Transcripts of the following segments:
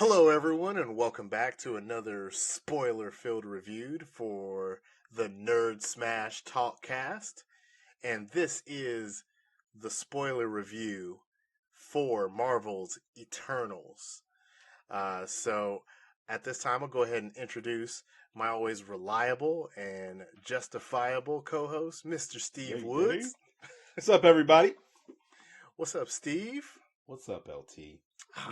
Hello, everyone, and welcome back to another spoiler-filled review for the NERDSMASH TALKCAST. And this is the spoiler review for Marvel's Eternals. So at this time, I'll go ahead and introduce my always reliable and justifiable co-host, Mr. Steve Woods. What's up, everybody? What's up, Steve? What's up, LT? You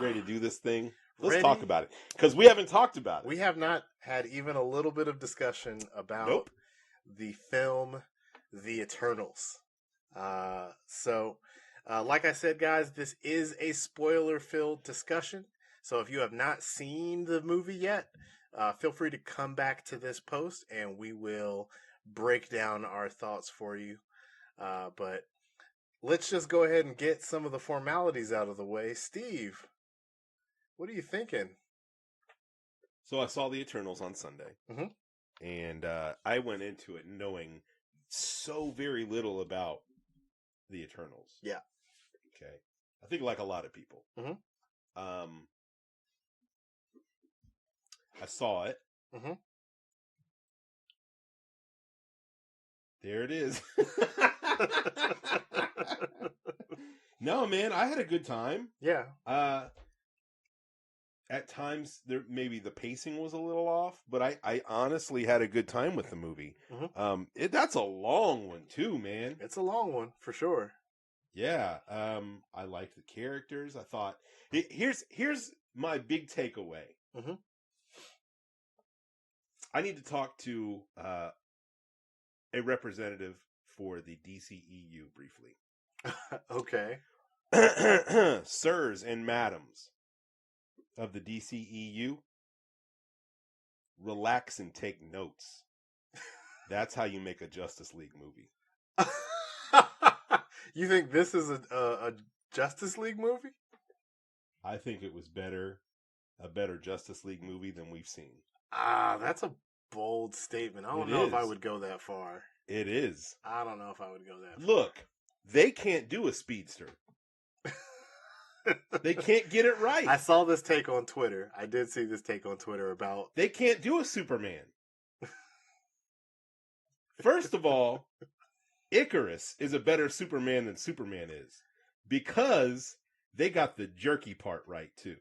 ready to do this thing? Let's Ready? talk about it, because we haven't talked about it. We have not had even a little bit of discussion about the film The Eternals. Like I said, guys, this is a spoiler-filled discussion. So if you have not seen the movie yet, feel free to come back to this post and we will break down our thoughts for you. But let's just go ahead and get some of the formalities out of the way. Steve, what are you thinking? So I saw the Eternals on Sunday, and I went into it knowing so very little about the Eternals. Yeah. Okay. I think like a lot of people. I saw it. There it is. No, man, I had a good time. Yeah. At times, maybe the pacing was a little off, but I honestly had a good time with the movie. That's a long one too, man. It's a long one for sure. Yeah, I liked the characters. I thought here's my big takeaway. I need to talk to a representative for the DCEU briefly. Okay. Sirs and madams of the DCEU, relax and take notes. That's how you make a Justice League movie. You think this is a Justice League movie? I think it was a better Justice League movie than we've seen. That's a bold statement. I don't know if I would go that far. It is. I don't know if I would go that far. Look, they can't do a speedster. They can't get it right. I saw this take on Twitter. I did see this take on Twitter about... They can't do a Superman. First of all, Icarus is a better Superman than Superman is. Because they got the jerky part right, too.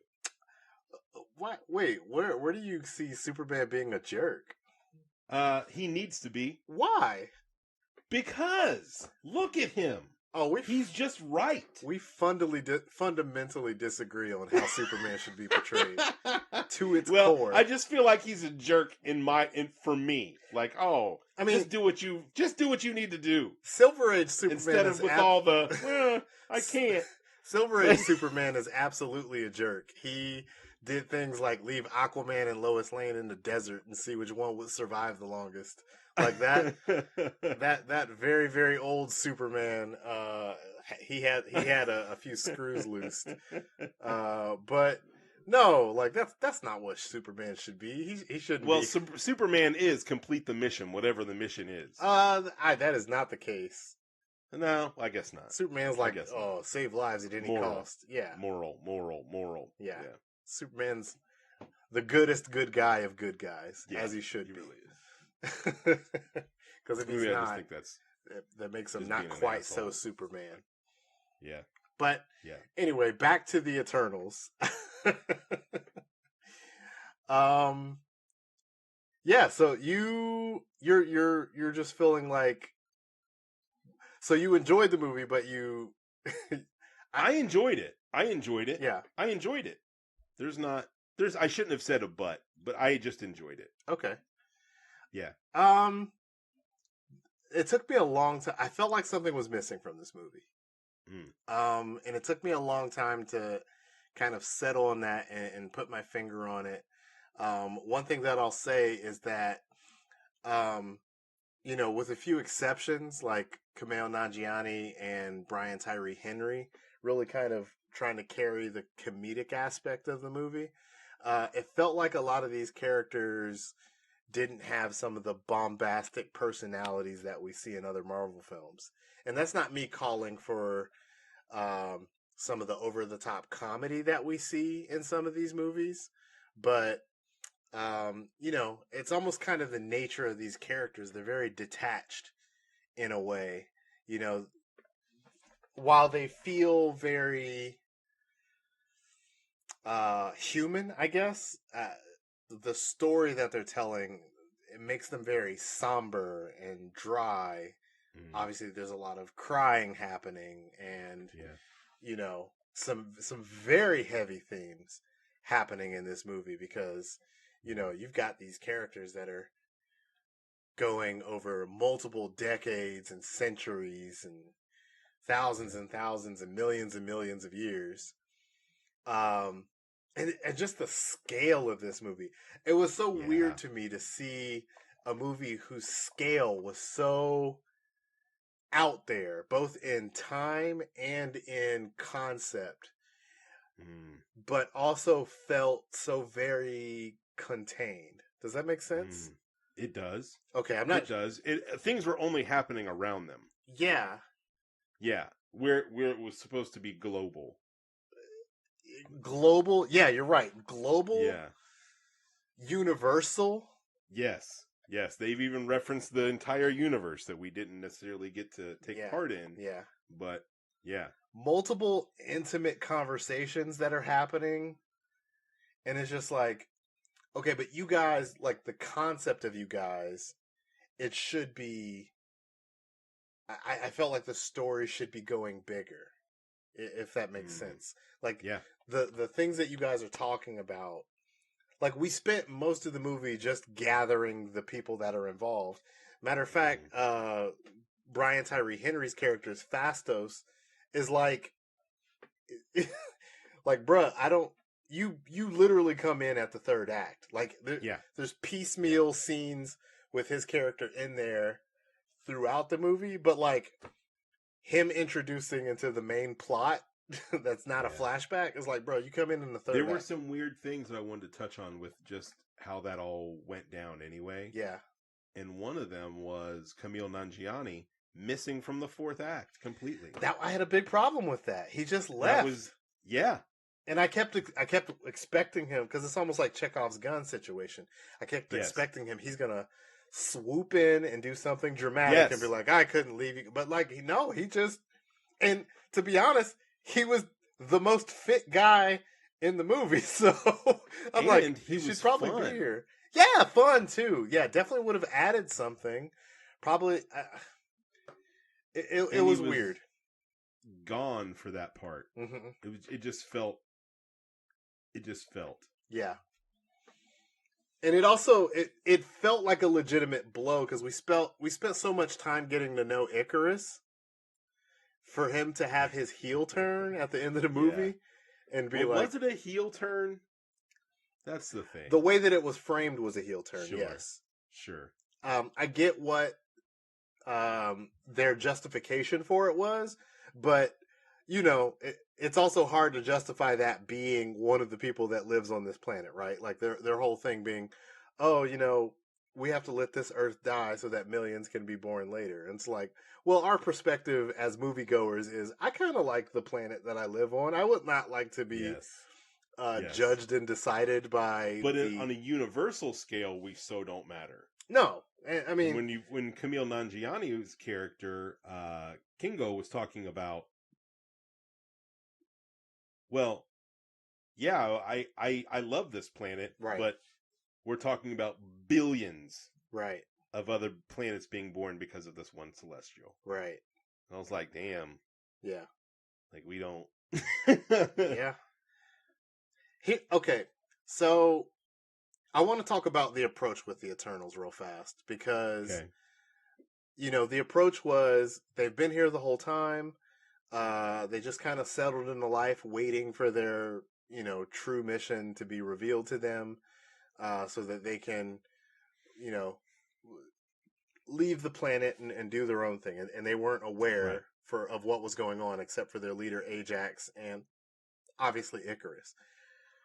What? Wait, where do you see Superman being a jerk? He needs to be. Why? Because look at him. He's just right. We fundamentally disagree on how Superman should be portrayed to its core. I just feel like he's a jerk for me. Like, just do what you need to do. Silver Age Superman instead of with all the I can't. Silver Age Superman is absolutely a jerk. He did things like leave Aquaman and Lois Lane in the desert and see which one would survive the longest. Like that that very, very old Superman, he had a few screws loose. But no, like that's not what Superman should be. He shouldn't be. Superman is complete the mission, whatever the mission is. That is not the case. No, I guess not. Superman's like, save lives at any cost. Yeah. Moral. Yeah. Superman's the goodest good guy of good guys, as he should be. Really is. Because if he's not, I just think that makes him not quite so Superman. Yeah. But anyway, back to the Eternals. So you're just feeling like, so you enjoyed the movie, but you I enjoyed it. Yeah. I enjoyed it. I shouldn't have said a but I just enjoyed it. Okay. Yeah. It took me a long time. I felt like something was missing from this movie. And it took me a long time to kind of settle on that and put my finger on it. One thing that I'll say is that, with a few exceptions, like Kumail Nanjiani and Brian Tyree Henry really kind of trying to carry the comedic aspect of the movie, it felt like a lot of these characters didn't have some of the bombastic personalities that we see in other Marvel films. And that's not me calling for some of the over-the-top comedy that we see in some of these movies. But, it's almost kind of the nature of these characters. They're very detached in a way. While they feel very human, I guess, the story that they're telling, it makes them very somber and dry. Obviously, there's a lot of crying happening, and some very heavy themes happening in this movie because you've got these characters that are going over multiple decades and centuries and thousands and millions of years. And just the scale of this movie. It was so weird to me to see a movie whose scale was so out there, both in time and in concept, but also felt so very contained. Does that make sense? It does. Okay, It does. Things were only happening around them. Yeah. Yeah, where it was supposed to be global. Global? Yeah, you're right. Global? Yeah. Universal? Yes. They've even referenced the entire universe that we didn't necessarily get to take part in. Yeah. But, yeah. Multiple intimate conversations that are happening. And it's just like, okay, but you guys, like the concept of you guys, it should be, I felt like the story should be going bigger, if that makes sense. Like, the things that you guys are talking about, like, we spent most of the movie just gathering the people that are involved. Matter of fact, Brian Tyree Henry's character's Fastos is like, bruh, you literally come in at the third act. Like, there's piecemeal scenes with his character in there throughout the movie, but like him introducing into the main plot that's not a flashback is like, bro, you come in the third act. There were some weird things that I wanted to touch on with just how that all went down anyway. Yeah. And one of them was Camille Nanjiani missing from the fourth act completely. I had a big problem with that. He just left. And I kept expecting him, because it's almost like Chekhov's gun situation. I kept expecting him. He's gonna swoop in and do something dramatic and be like, I couldn't leave you. But like, no, he just, and to be honest, he was the most fit guy in the movie. So I'm like, he should probably be here. Yeah, fun too. Yeah, definitely would have added something. Probably, it was weird. Gone for that part. It just felt. Yeah. And it also it felt like a legitimate blow because we spent so much time getting to know Icarus for him to have his heel turn at the end of the movie and be like, was it a heel turn? That's the thing. The way that it was framed was a heel turn. Yes, sure. I get what their justification for it was, but it's also hard to justify that being one of the people that lives on this planet, right? Like their whole thing being, we have to let this Earth die so that millions can be born later. And it's like, well, our perspective as moviegoers is, I kind of like the planet that I live on. I would not like to be judged and decided by. But on a universal scale, we so don't matter. No, I mean, when Camille Nanjiani's character Kingo was talking about. Well, yeah, I love this planet, right. But we're talking about billions right. of other planets being born because of this one celestial. Right. And I was like, damn. Yeah. Like, we don't... Yeah. Okay, so I want to talk about the approach with the Eternals real fast, because, the approach was, they've been here the whole time. They just kind of settled into life, waiting for their, true mission to be revealed to them, so that they can, leave the planet and do their own thing. And they weren't aware of what was going on, except for their leader Ajax and obviously Icarus.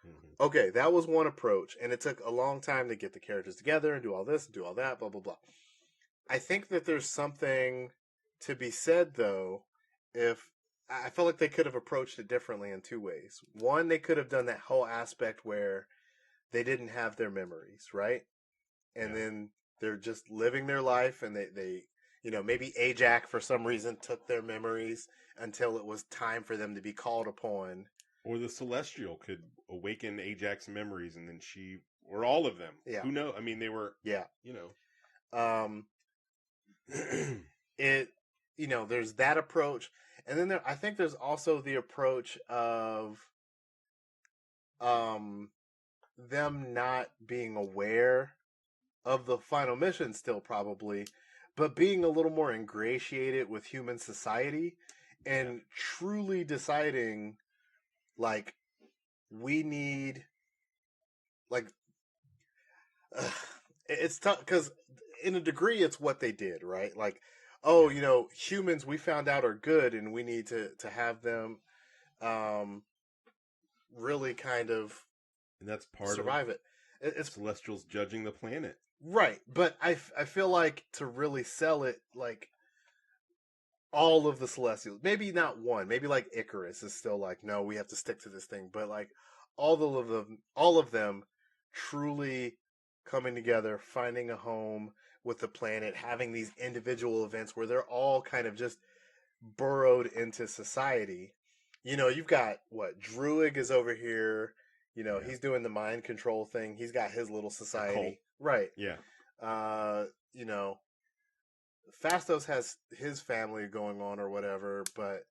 Mm-hmm. Okay, that was one approach, and it took a long time to get the characters together and do all this and do all that, blah, blah, blah. I think that there's something to be said, though, if I feel like they could have approached it differently in two ways. One, they could have done that whole aspect where they didn't have their memories, right? And then they're just living their life, and they maybe Ajax for some reason took their memories until it was time for them to be called upon. Or the Celestial could awaken Ajax's memories, and then or all of them. Yeah. Who knows? I mean, they were, there's that approach. And then I think there's also the approach of them not being aware of the final mission still probably, but being a little more ingratiated with human society and truly deciding, like, we need, like, it's tough because in a degree it's what they did, right? Like, humans we found out are good and we need to have them really kind of and that's part survive of it. It's Celestials judging the planet. Right, but I feel like to really sell it, like, all of the Celestials, maybe not one, maybe like Icarus is still like, no, we have to stick to this thing, but like all of them truly coming together, finding a home with the planet, having these individual events where they're all kind of just burrowed into society. You've got Druig is over here. He's doing the mind control thing. He's got his little society. Right. Yeah. Phastos has his family going on or whatever, but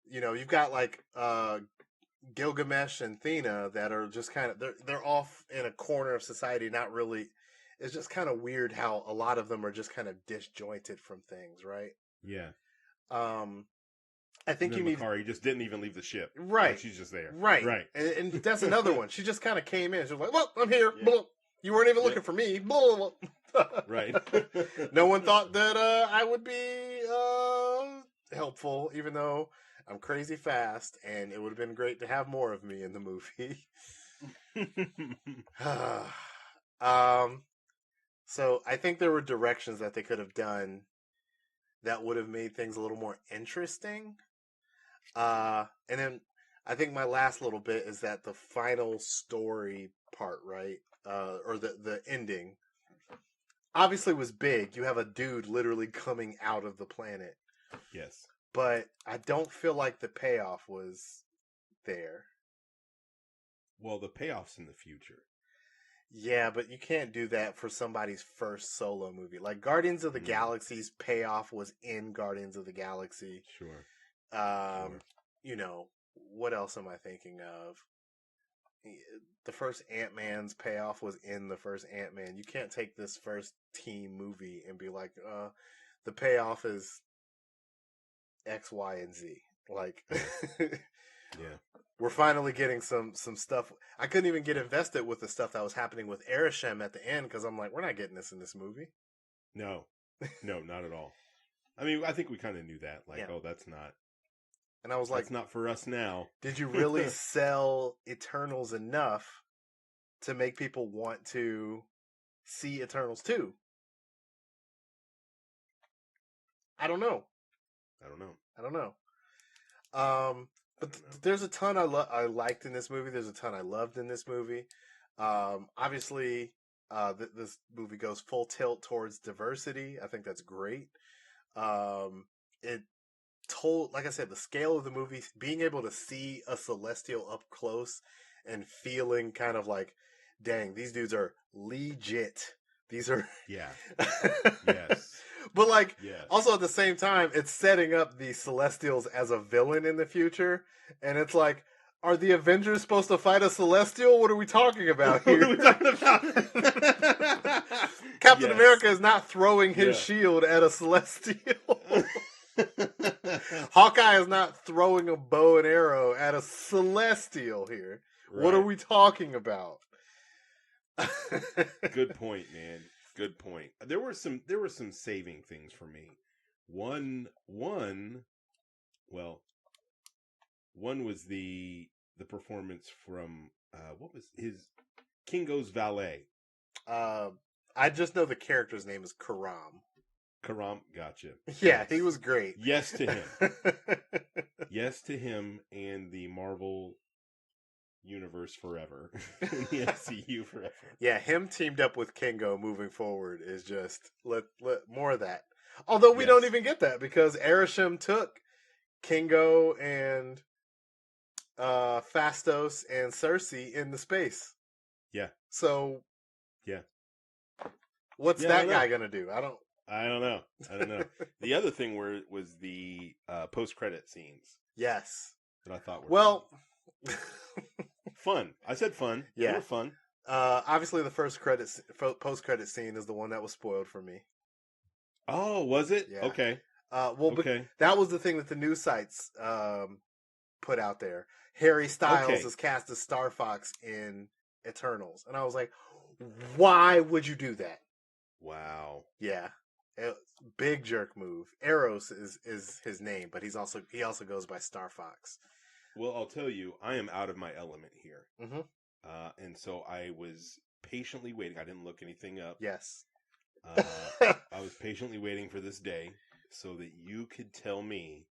you've got like Gilgamesh and Thena that are just kind of they're off in a corner of society, not really. It's just kind of weird how a lot of them are just kind of disjointed from things, right? Yeah. I think you need. Makari just didn't even leave the ship. Right. Like, she's just there. Right. Right. And that's another one. She just kind of came in. She was like, well, I'm here. Yeah. You weren't even looking for me. Blah. Right. No one thought that I would be helpful, even though I'm crazy fast, and it would have been great to have more of me in the movie. So I think there were directions that they could have done that would have made things a little more interesting. And then I think my last little bit is that the final story part, right? Or the ending, obviously was big. You have a dude literally coming out of the planet. Yes. But I don't feel like the payoff was there. Well, the payoff's in the future. Yeah, but you can't do that for somebody's first solo movie. Like Guardians of the Galaxy's payoff was in Guardians of the Galaxy. Sure. What else am I thinking of? The first Ant-Man's payoff was in the first Ant-Man. You can't take this first team movie and be like, the payoff is X, Y, and Z. Like, yeah. We're finally getting some stuff. I couldn't even get invested with the stuff that was happening with Arishem at the end because I'm like, we're not getting this in this movie. No, not at all. I mean, I think we kind of knew that. Like, oh, that's not. And I was like, that's not for us now. Did you really sell Eternals enough to make people want to see Eternals 2? I don't know. But there's a ton I liked in this movie. There's a ton I loved in this movie. Obviously, this movie goes full tilt towards diversity. I think that's great. It told, like I said, the scale of the movie, being able to see a Celestial up close and feeling kind of like, dang, these dudes are legit. These are... Yeah. Yes. But, like, also at the same time, it's setting up the Celestials as a villain in the future. And it's like, are the Avengers supposed to fight a Celestial? What are we talking about here? What are we talking about? Captain America is not throwing his shield at a Celestial. Hawkeye is not throwing a bow and arrow at a Celestial here. Right. What are we talking about? Good point, man. Good point. There were some saving things for me. One was the performance from what was his Kingo's valet. I just know the character's name is Karam. Karam, gotcha. Yeah, Yes. he was great. Yes to him. Yes to him and the Marvel universe forever. In the MCU forever. Yeah, him teamed up with Kingo moving forward is just let more of that. Although we don't even get that because Arishem took Kingo and Phastos and Cersei in the space. Yeah. So yeah. What's that guy gonna do? I don't know. The other thing was the post-credit scenes. Yes. That I thought were fun. I said fun. Yeah. They were fun. Obviously the post-credit scene is the one that was spoiled for me. Oh, was it? Yeah. Okay. Okay. That was the thing that the news sites put out there. Harry Styles is cast as Star Fox in Eternals. And I was like, why would you do that? Wow. Yeah. Big jerk move. Eros is his name, but he also goes by Star Fox. Well, I'll tell you, I am out of my element here. Mm-hmm. And so I was patiently waiting. I didn't look anything up. Yes. I was patiently waiting for this day so that you could tell me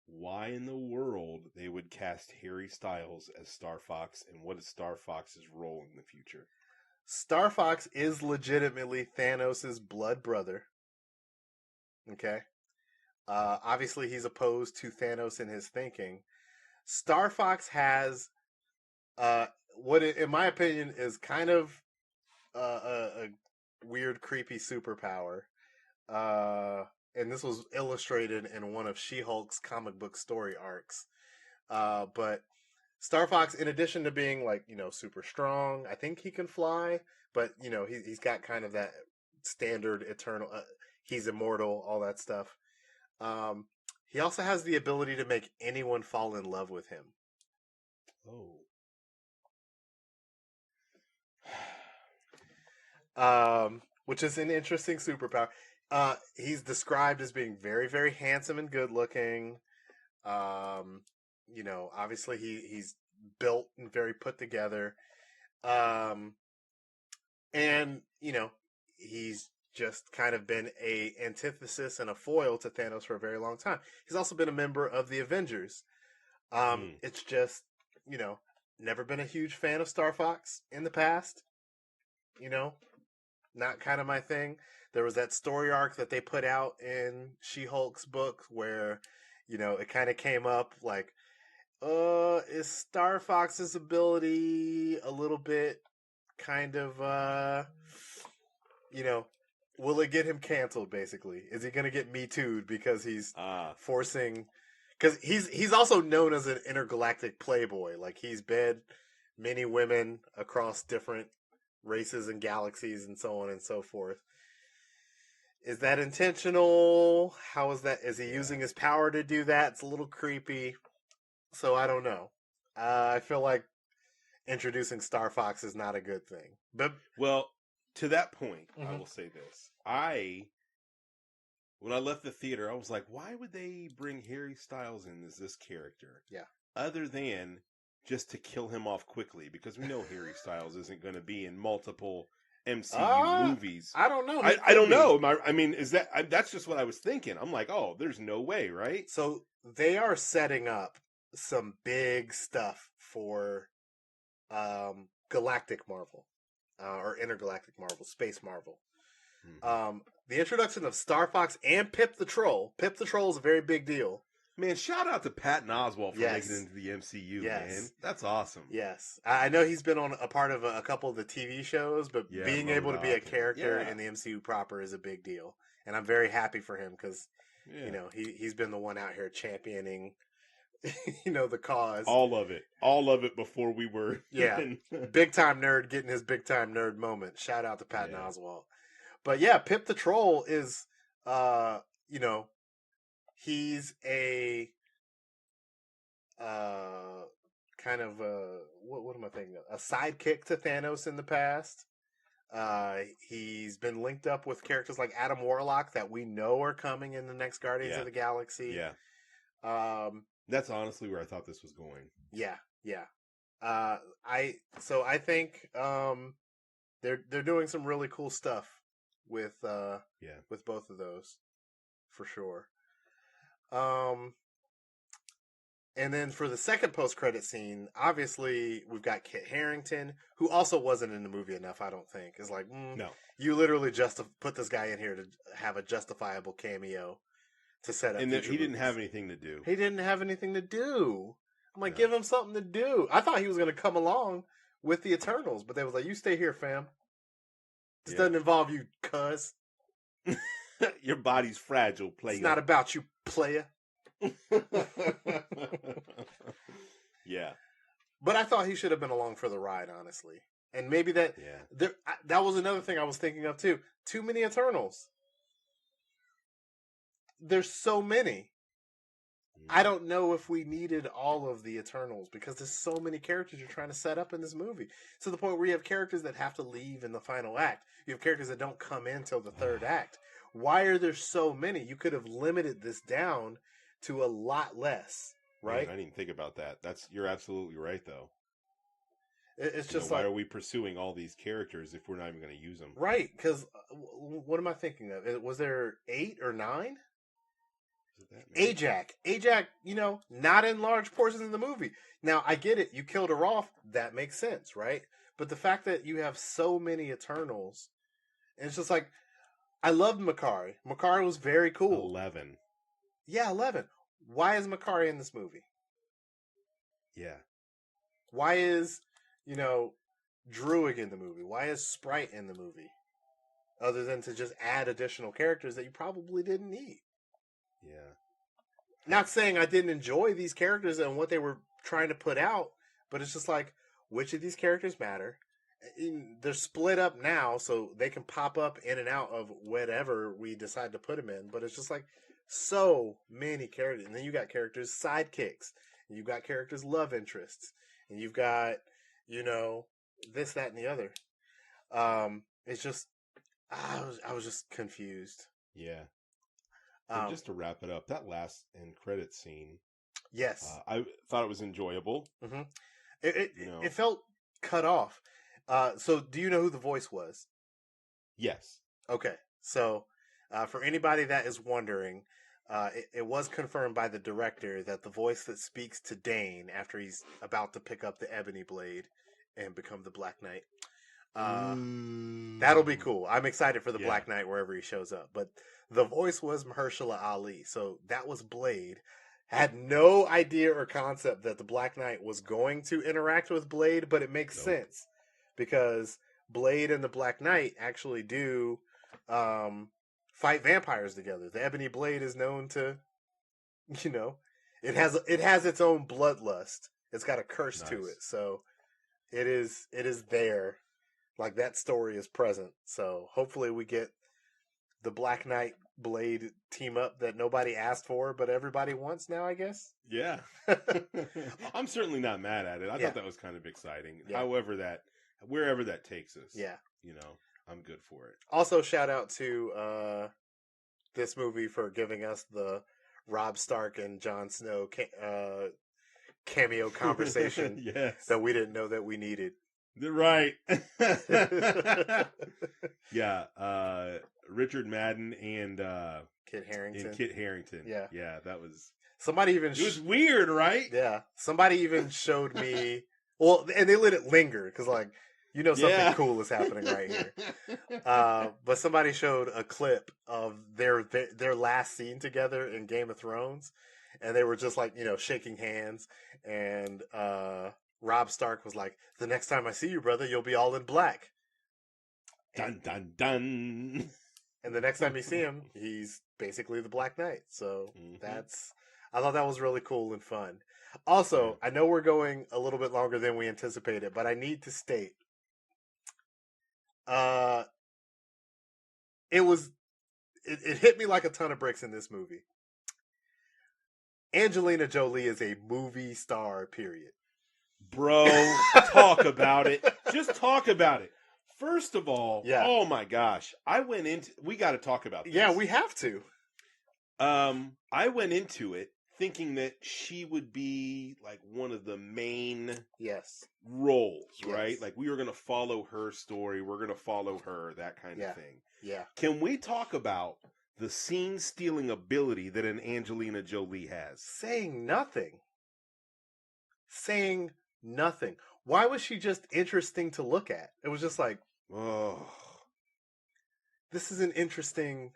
why in the world they would cast Harry Styles as Star Fox and what is Star Fox's role in the future. Star Fox is legitimately Thanos' blood brother. Okay. Obviously, he's opposed to Thanos in his thinking. Star Fox has what, in my opinion, is kind of a weird, creepy superpower. And this was illustrated in one of She-Hulk's comic book story arcs. But Star Fox, in addition to being super strong, I think he can fly, but he's got kind of that standard eternal. He's immortal, all that stuff. He also has the ability to make anyone fall in love with him. Oh. Which is an interesting superpower. He's described as being very, very handsome and good looking. Obviously he's built and very put together. And he's just kind of been a antithesis and a foil to Thanos for a very long time. He's also been a member of the Avengers. It's just, never been a huge fan of Star Fox in the past. Not kind of my thing. There was that story arc that they put out in She-Hulk's book where, it kind of came up like, is Star Fox's ability a little bit kind of, will it get him canceled, basically? Is he going to get Me Too'd because he's forcing... Because he's also known as an intergalactic playboy. Like, he's bed many women across different races and galaxies and so on and so forth. Is that intentional? How is that? Is he using his power to do that? It's a little creepy. So I don't know. I feel like introducing Star Fox is not a good thing. But well, to that point, I will say this. When I left the theater, I was like, why would they bring Harry Styles in as this character? Yeah. Other than just to kill him off quickly, because we know Harry Styles isn't going to be in multiple MCU movies. I don't know. I don't know. I mean, that's just what I was thinking. I'm like, oh, there's no way, right? So they are setting up some big stuff for Galactic Marvel or Intergalactic Marvel, Space Marvel. The introduction of Star Fox and Pip the Troll. Pip the Troll is a very big deal. Man, shout out to Patton Oswalt for making it into the MCU, man. That's awesome. Yes. I know he's been on a part of a couple of the TV shows, but being able to be a character in the MCU proper is a big deal. And I'm very happy for him because, he's been the one out here championing, the cause. All of it before we were. Yeah. Big time nerd getting his big time nerd moment. Shout out to Patton Oswalt. But yeah, Pip the Troll is, he's a kind of what am I thinking of? A sidekick to Thanos in the past. He's been linked up with characters like Adam Warlock that we know are coming in the next Guardians of the Galaxy. Yeah. That's honestly where I thought this was going. Yeah. I think they're doing some really cool stuff with both of those for sure. And then for the second post-credit scene, obviously we've got Kit Harington, who also wasn't in the movie enough, I don't think. It's like, no, you literally just put this guy in here to have a justifiable cameo to set up. And he didn't have anything to do. He didn't have anything to do. I'm like, give him something to do. I thought he was going to come along with the Eternals, but they was like, you stay here, fam. This doesn't involve you, cuz. Your body's fragile, player. It's not about you, player. Yeah. But I thought he should have been along for the ride, honestly. And maybe that was another thing I was thinking of too. Too many Eternals. There's so many. I don't know if we needed all of the Eternals because there's so many characters you're trying to set up in this movie. To the point where you have characters that have to leave in the final act. You have characters that don't come in till the third act. Why are there so many? You could have limited this down to a lot less, right? Man, I didn't think about that. You're absolutely right, though. It's just why are we pursuing all these characters if we're not even going to use them? Right, because what am I thinking of? Was there 8 or 9? Ajak, not in large portions of the movie. Now, I get it. You killed her off. That makes sense, right? But the fact that you have so many Eternals, and it's just like, I loved Makari. Makari was very cool. 11. Yeah, 11. Why is Makari in this movie? Yeah. Why is, Druig in the movie? Why is Sprite in the movie? Other than to just add additional characters that you probably didn't need. Yeah. Not saying I didn't enjoy these characters and what they were trying to put out, but it's just like, which of these characters matter? They're split up now, so they can pop up in and out of whatever we decide to put them in, but it's just like, so many characters. And then you got characters sidekicks, and you've got characters love interests, and you've got, this, that, and the other. It's just, I was just confused. Yeah. And just to wrap it up, that last end credit scene. Yes. I thought it was enjoyable. Mm-hmm. It felt cut off. So do you know who the voice was? Yes. Okay. So, for anybody that is wondering, it was confirmed by the director that the voice that speaks to Dane after he's about to pick up the Ebony Blade and become the Black Knight, that'll be cool. I'm excited for the Black Knight wherever he shows up. But the voice was Mahershala Ali, so that was Blade. Had no idea or concept that the Black Knight was going to interact with Blade, but it makes sense because Blade and the Black Knight actually do fight vampires together. The Ebony Blade is known to, it has its own bloodlust. It's got a curse to it, so it is there. Like, that story is present. So hopefully we get the Black Knight Blade team up that nobody asked for, but everybody wants now, I guess. Yeah. I'm certainly not mad at it. I thought that was kind of exciting. Yeah. However, wherever that takes us. Yeah. I'm good for it. Also, shout out to this movie for giving us the Robb Stark and Jon Snow cameo conversation that we didn't know that we needed. Right. Yeah. Richard Madden and Kit Harington. Yeah, that was... Somebody even... It was weird, right? Yeah. Somebody even showed me... Well, and they let it linger, because, something cool is happening right here. But somebody showed a clip of their last scene together in Game of Thrones, and they were just, shaking hands, and Robb Stark was like, the next time I see you, brother, you'll be all in black. Dun, dun, dun. And the next time you see him, he's basically the Black Knight. So I thought that was really cool and fun. Also, I know we're going a little bit longer than we anticipated, but I need to state, it hit me like a ton of bricks in this movie. Angelina Jolie is a movie star, period. Bro, talk about it. Just talk about it. First of all, oh my gosh, we got to talk about this. Yeah, we have to. I went into it thinking that she would be like one of the main roles, Yes. right? Like we were going to follow her story. We're going to follow her, that kind of thing. Yeah. Can we talk about the scene stealing ability that an Angelina Jolie has? Saying nothing. Why was she just interesting to look at? It was just like, oh, this is an interesting,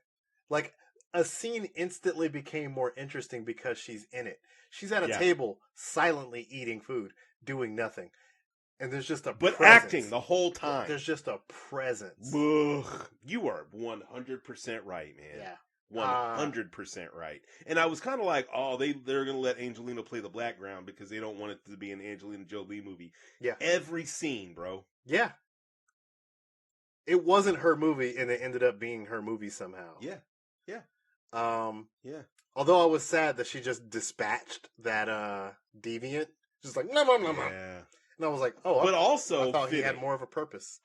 like, a scene instantly became more interesting because she's in it. She's at a table silently eating food, doing nothing. And there's just a presence. Acting the whole time. There's just a presence. Ugh. You are 100% right, man. Yeah. 100% right. And I was kind of like, oh, they're going to let Angelina play the background because they don't want it to be an Angelina Jolie movie. Yeah. Every scene, bro. Yeah. It wasn't her movie, and it ended up being her movie somehow. Yeah. Yeah. Yeah. Although I was sad that she just dispatched that deviant. Just like, no. Yeah. And I was like, oh. But also I thought fitting. he had more of a purpose.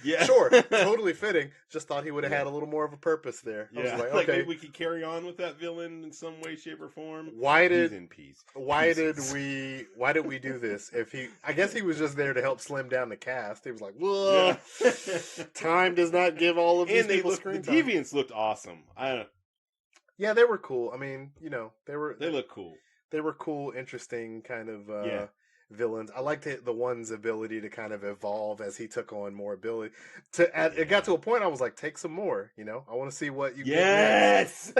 Yeah. Sure. Totally fitting. Just thought he would have had a little more of a purpose there. I was like, okay. Maybe we could carry on with that villain in some way, shape, or form. He's in peace. Why did we do this? I guess he was just there to help slim down the cast. He was like, whoa, time does not give all of these people screen time. The deviants looked awesome. Yeah, they were cool. I mean, they look cool. They were cool, interesting kind of villains. I liked the one's ability to kind of evolve as he took on more ability. It got to a point I was like, take some more. I want to see what you get next.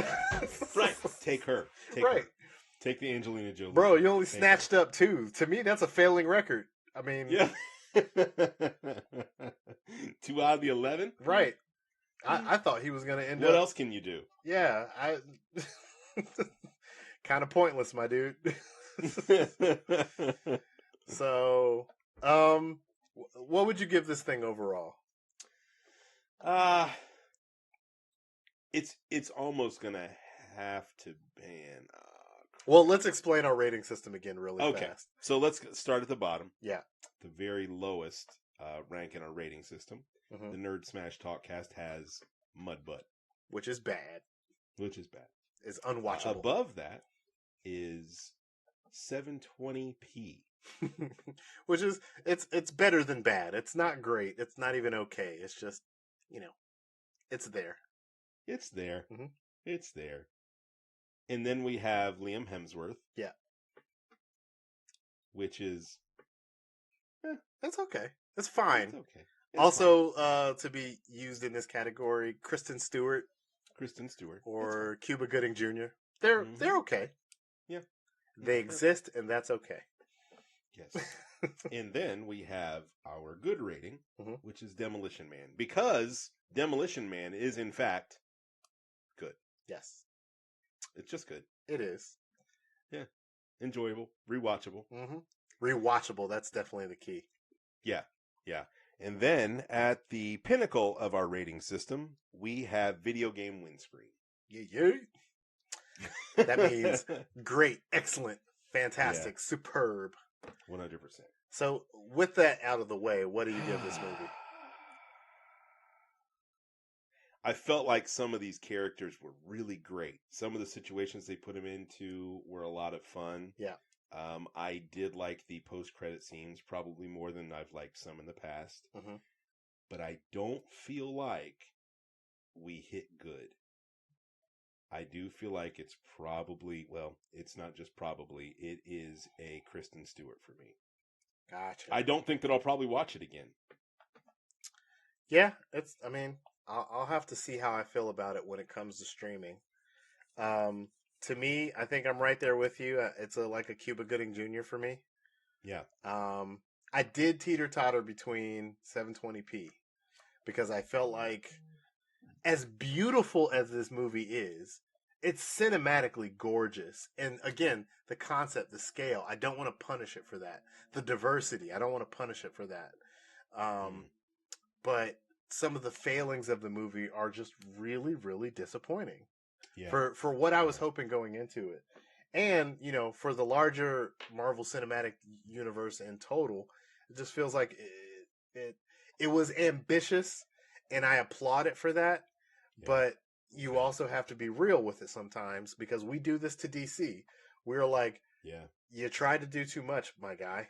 Right. Take her. Take the Angelina Jolie. Bro, you only snatched up 2. To me, that's a failing record. I mean, 2 out of the 11. Right. I thought he was going to end up. What else can you do? Yeah, kind of pointless, my dude. So, what would you give this thing overall? It's almost gonna have to ban. Well, let's explain our rating system again really fast. So let's start at the bottom. Yeah. The very lowest rank in our rating system. Mm-hmm. The Nerd Smash Talkcast has Mudbutt. Which is bad. It's unwatchable. Above that is 720p. Which is it's better than bad. It's not great. It's not even okay. It's just, it's there. It's there. Mm-hmm. It's there. And then we have Liam Hemsworth. Yeah. Which is that's okay. It's fine. It's okay. Also, to be used in this category, Kristen Stewart or Cuba Gooding Jr. They're okay. Yeah. They exist, and that's okay. Yes. And then we have our good rating, which is Demolition Man. Because Demolition Man is, in fact, good. Yes. It's just good. It is. Yeah. Enjoyable. Rewatchable. Mm-hmm. Rewatchable, that's definitely the key. Yeah. Yeah. And then, at the pinnacle of our rating system, we have Video Game Windscreen. Yeah. That means great, excellent, fantastic, superb. 100%. So, with that out of the way, what do you give this movie? I felt like some of these characters were really great. Some of the situations they put them into were a lot of fun. Yeah. I did like the post-credit scenes probably more than I've liked some in the past. Mm-hmm. But I don't feel like we hit good. I do feel like it's probably, it's not just probably, it is a Kristen Stewart for me. Gotcha. I don't think that I'll probably watch it again. Yeah, I'll have to see how I feel about it when it comes to streaming. To me, I think I'm right there with you. It's like a Cuba Gooding Jr. for me. Yeah. I did teeter-totter between 720p because I felt like, as beautiful as this movie is, it's cinematically gorgeous. And again, the concept, the scale, I don't want to punish it for that. The diversity, I don't want to punish it for that. But some of the failings of the movie are just really, really disappointing. Yeah. For what I was hoping going into it. And, for the larger Marvel Cinematic Universe in total, it just feels like it was ambitious, and I applaud it for that. Yeah. But you also have to be real with it sometimes, because we do this to DC. We're like, Yeah. you tried to do too much, my guy.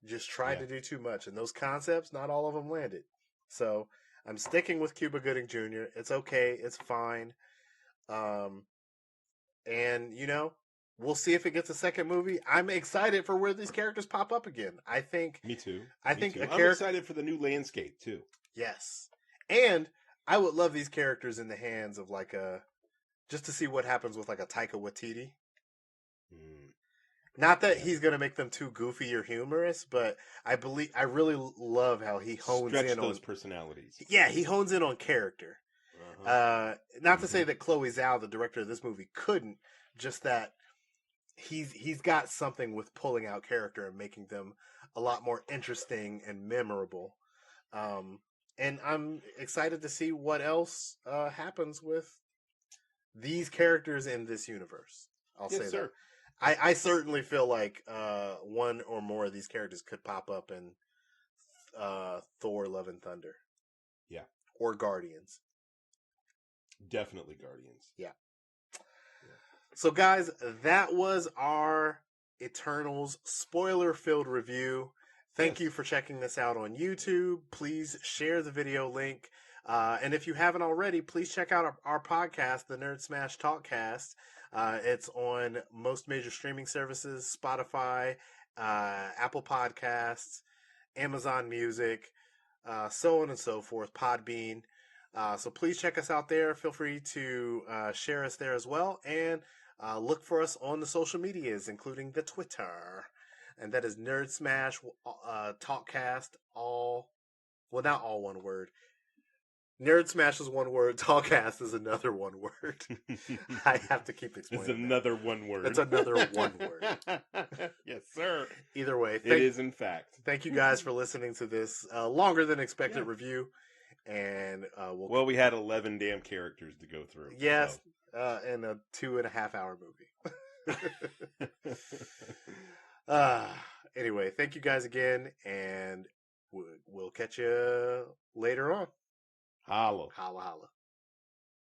Just tried to do too much. And those concepts, not all of them landed. So I'm sticking with Cuba Gooding Jr. It's okay. It's fine. And, we'll see if it gets a second movie. I'm excited for where these characters pop up again. I think. Me too. I'm excited for the new landscape too. Yes. And I would love these characters in the hands of just to see what happens with like a Taika Waititi. Not that he's going to make them too goofy or humorous, but I really love how he hones in those on personalities. Yeah, he hones in on character. Not to say that Chloe Zhao, the director of this movie, couldn't, just that he's got something with pulling out character and making them a lot more interesting and memorable. And I'm excited to see what else happens with these characters in this universe. I'll say that. I certainly feel like one or more of these characters could pop up in Thor: Love and Thunder. Yeah. Or Guardians. Definitely Guardians. Yeah. So, guys, that was our Eternals spoiler-filled review. Thank you for checking this out on YouTube. Please share the video link. And if you haven't already, please check out our podcast, the NERDSMASH TALKCAST. It's on most major streaming services, Spotify, Apple Podcasts, Amazon Music, so on and so forth, Podbean. So please check us out there. Feel free to share us there as well. And look for us on the social medias, including the Twitter. And that is NERDSMASH TalkCast, not all one word. NERDSMASH is one word. TalkCast is another one word. I have to keep explaining. It's another one word. It's another one word. Yes, sir. Either way. It is, in fact. Thank you guys for listening to this longer than expected review. And we had 11 damn characters to go through. Yes, in a 2.5-hour movie. Anyway, thank you guys again, and we'll catch you later on. Holla. Holla, holla.